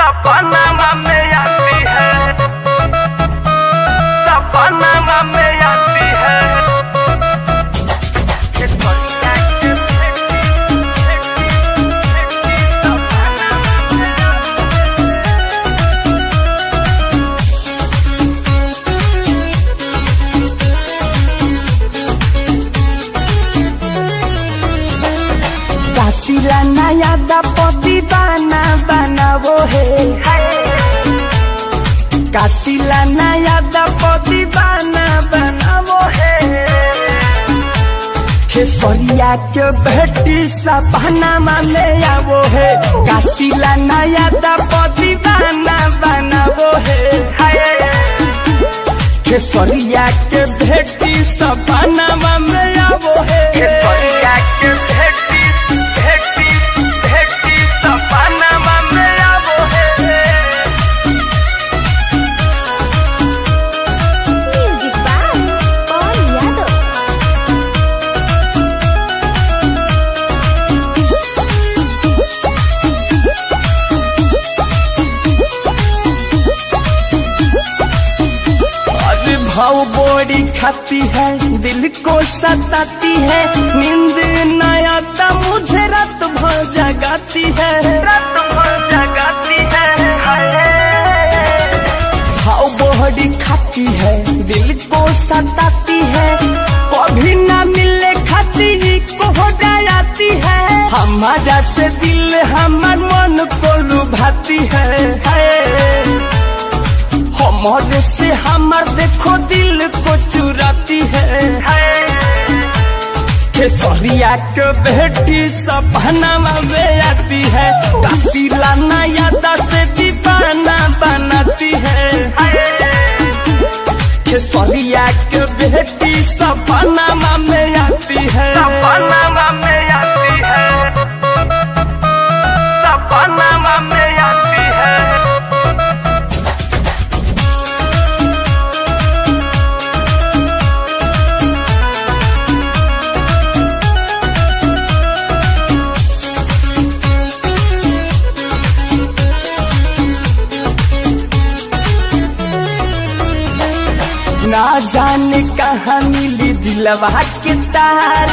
सपना में आती है, सपना में आती है। कातिला नया दपति बाना बनावो है, कातिला नया दपति बाना बनावो है। खेसरिया के बेटी सपना में आवो है, कातिला नया दपति बाना बनावो है। खेसरिया के बेटी सपना में आवो है, खेसरिया के बेटी सपना में आवो है। म्यूजिक बाय पवन यादव। अरे भाव बोरी खाती है, दिल को सताती है, नींद न आता मुझे रात भर जगाती है, रात भर जगाती है। भाव बोरी खाती है, दिल को सताती है, कभी ना मिलने खाती को हो जाती है। हमारा से दिल हमार मन को लुभाती है। हमारे से हमार देखो दिल को चुराती है। खेसरिया के बेटी सपना में आती है, कातिला नया दस दीवाना बनाती है। खेसरिया के बेटी सपना में आती है, सपना में आती है, सपना में आती है। ना जाने कहाँ मिली दिलवा के तार,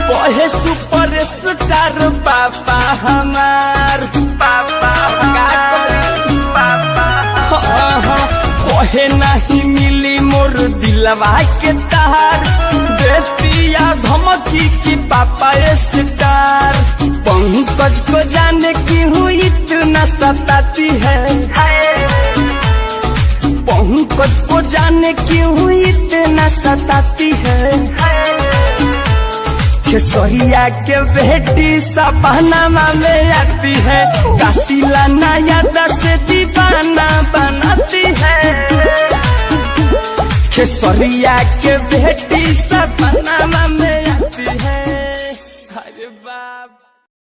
कहे सुपर स्टार पापा हमार। पापा कहे नहीं मिली मोर दिलवा के तार, देतिया धमकी की पापा स्टार। पंकज को जाने क्यों इतना सताती है, पंकज को जाने क्यों इतना सताती है। खेसरिया के बेटी सपना में आती है, कातिला नया दस दीवाना बनाती है। खेसरिया के बेटी सपना में